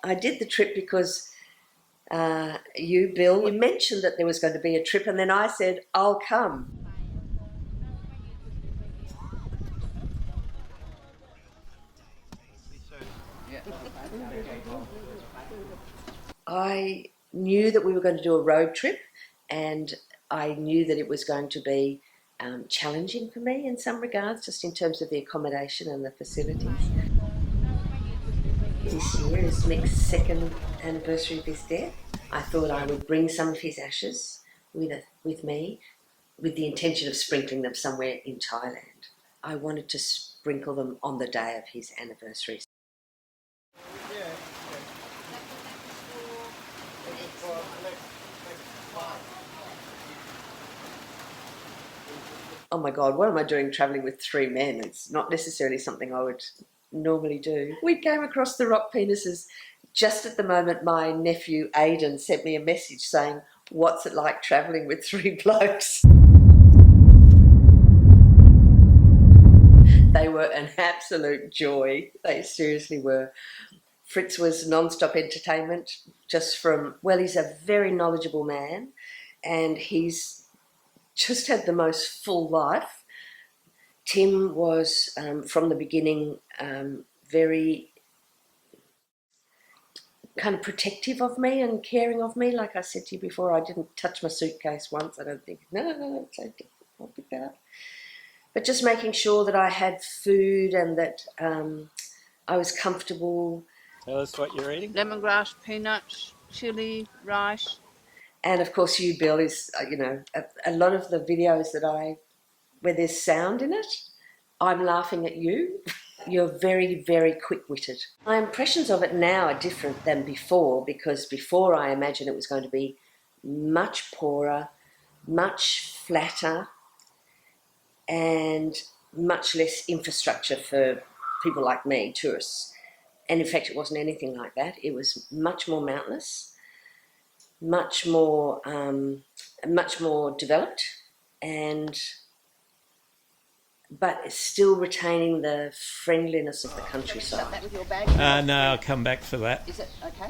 I did the trip because Bill, you mentioned that there was going to be a trip, and then I said, I'll come. I knew that we were going to do a road trip, and I knew that it was going to be challenging for me in some regards, just in terms of the accommodation and the facilities. This year is Mick's second anniversary of his death. I thought I would bring some of his ashes with me, with the intention of sprinkling them somewhere in Thailand. I wanted to sprinkle them on the day of his anniversary. Oh my God, what am I doing travelling with 3 men? It's not necessarily something I would normally do. We came across the rock penises just at the moment my nephew Aidan sent me a message saying, what's it like travelling with 3 blokes? They were an absolute joy. They seriously were. Fritz was non-stop entertainment, just from, well, he's a very knowledgeable man and he's just had the most full life. Tim was, from the beginning, very kind of protective of me and caring of me. Like I said to you before, I didn't touch my suitcase once. I don't think, no, it's okay, I'll pick that up. But just making sure that I had food and that I was comfortable. Tell us what you're eating. Lemongrass, peanuts, chili, rice. And of course you, Bill, is, you know, a lot of the videos that where there's sound in it, I'm laughing at you. You're very, very quick-witted. My impressions of it now are different than before, because before I imagined it was going to be much poorer, much flatter, and much less infrastructure for people like me, tourists. And in fact, it wasn't anything like that. It was much more mountainous, much more developed, but still retaining the friendliness of the countryside. Shut that with your bag. No, I'll come back for that. Is it okay?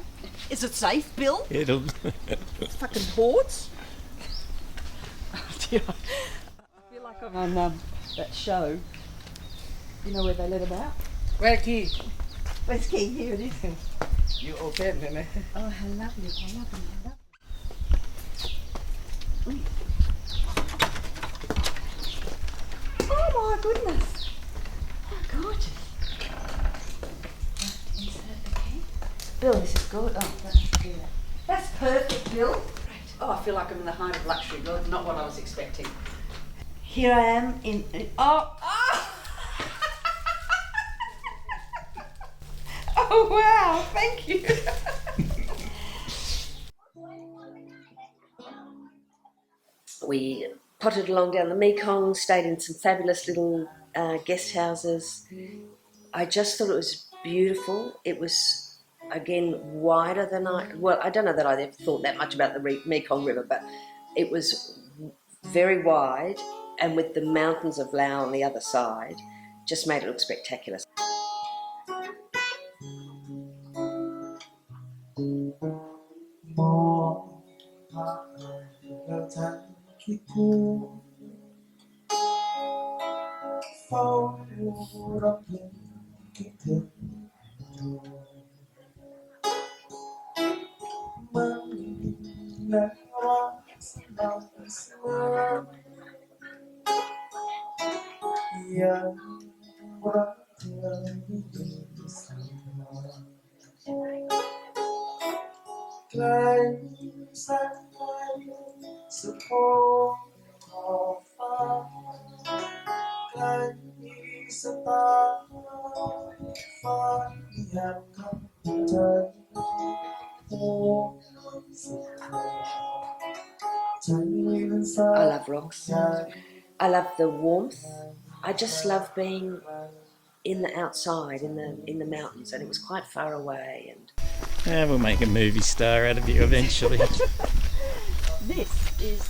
Is it safe, Bill? It'll. Fucking hordes. Oh dear. I feel like I'm on that show. You know where they let them out? Where key? Where's Key? Here it is. You open it. Oh, how lovely, how lovely, how lovely. Oh my goodness. How gorgeous. Insert the key. Bill, this is good. Oh, that's perfect, Bill. Oh, I feel like I'm in the height of luxury. Not what I was expecting. Here I am in... Oh! Oh, wow. Thank you. We potted along down the Mekong, stayed in some fabulous little guest houses. I just thought it was beautiful. It was, again, wider than I don't know that I ever thought that much about the Mekong River, but it was very wide, and with the mountains of Laos on the other side, just made it look spectacular. I love rocks. I love the warmth. I just love being in the outside, in the mountains, and it was quite far away. And Yeah, we'll make a movie star out of you eventually. This is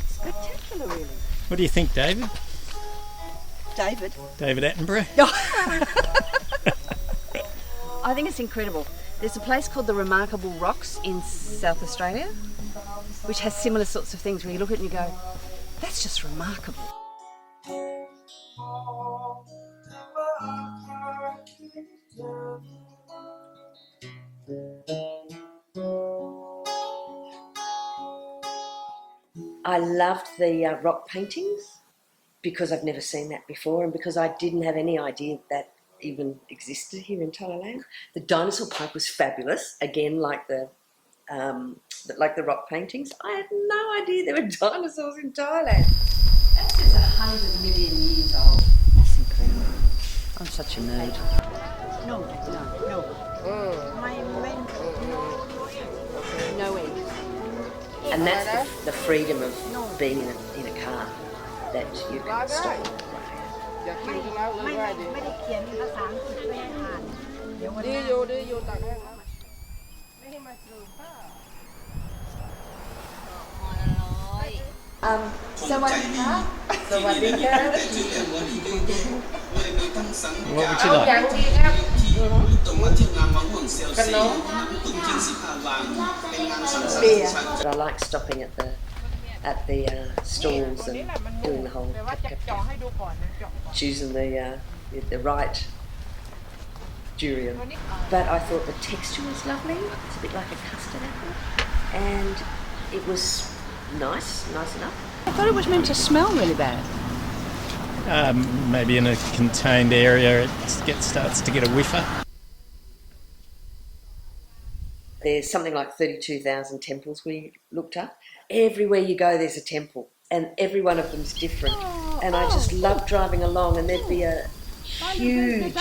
spectacular, really. What do you think, David? David? David Attenborough? I think it's incredible. There's a place called the Remarkable Rocks in South Australia, which has similar sorts of things where you look at it and you go, that's just remarkable. I loved the rock paintings because I've never seen that before and because I didn't have any idea that even existed here in Thailand. The dinosaur pipe was fabulous, again like the rock paintings. I had no idea there were dinosaurs in Thailand. That says 100 million years old. That's incredible. I'm such a nerd. No. No eggs. And that's the freedom of being in a car, that you can stop. อยากกินก็แล้วเลยว่าดี ไม่ได้เขียนภาษาอังกฤษไว้ให้อ่านเดี๋ยววันห ดี น้า อยู่ตักให้แล้ว สวัสดีค่ะ What would you like? เบียร์ But I like stopping at the stalls and doing the whole choosing the right durian. But I thought the texture was lovely. It's a bit like a custard apple, and it was nice enough. I thought it was meant to smell really bad. Maybe in a contained area it starts to get a whiffer. There's something like 32,000 temples we looked up. Everywhere you go there's a temple, and every one of them's different. And I just love driving along and there'd be a huge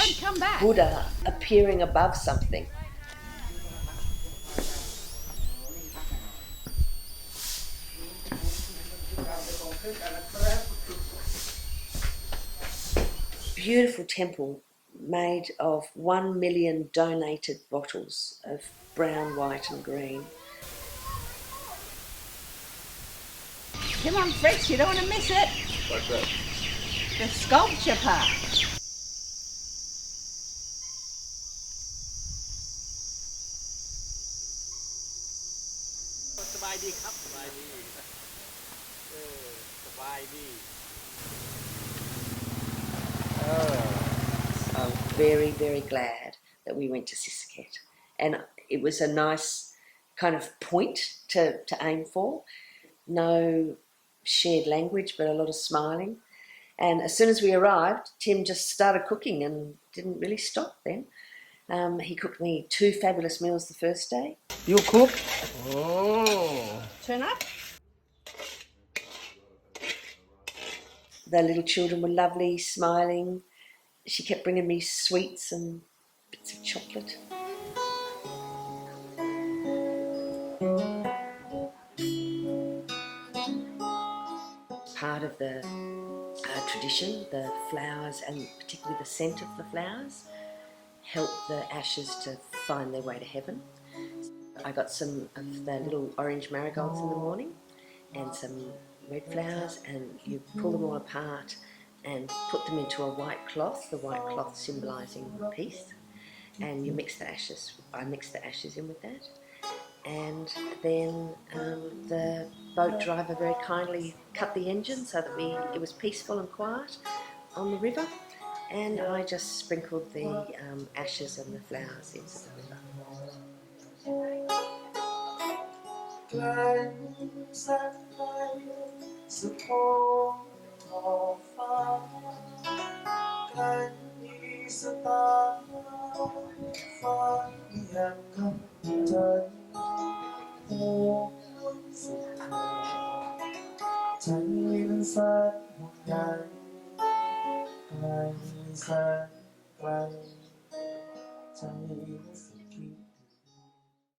Buddha appearing above something. Beautiful temple made of 1 million donated bottles of brown, white and green. Come on, Fritz, you don't want to miss it. What's that? The sculpture part. สบายดีครับสบายดีสบายดี I'm very, very glad that we went to Sisaket. And it was a nice kind of point to aim for. No shared language, but a lot of smiling. And as soon as we arrived, Tim just started cooking and didn't really stop then. He cooked me 2 fabulous meals the first day. You cook? Oh. Turn up. The little children were lovely, smiling. She kept bringing me sweets and bits of chocolate. Part of the tradition, the flowers, and particularly the scent of the flowers, help the ashes to find their way to heaven. I got some of the little orange marigolds in the morning and some red flowers, and you pull them all apart and put them into a white cloth, the white cloth symbolising peace, and you mix the ashes. I mix the ashes in with that, and then the boat driver very kindly cut the engine so that it was peaceful and quiet on the river, and I just sprinkled the ashes and the flowers into the river. ไกลแสนไกลสุดโขงขอบฟ้าไกลมีสตาร์ฟ้ายังคำใจโอ้สุดท้ายใจนั้นแสนห่วงใยไกลแสนไกลใจนั้นแส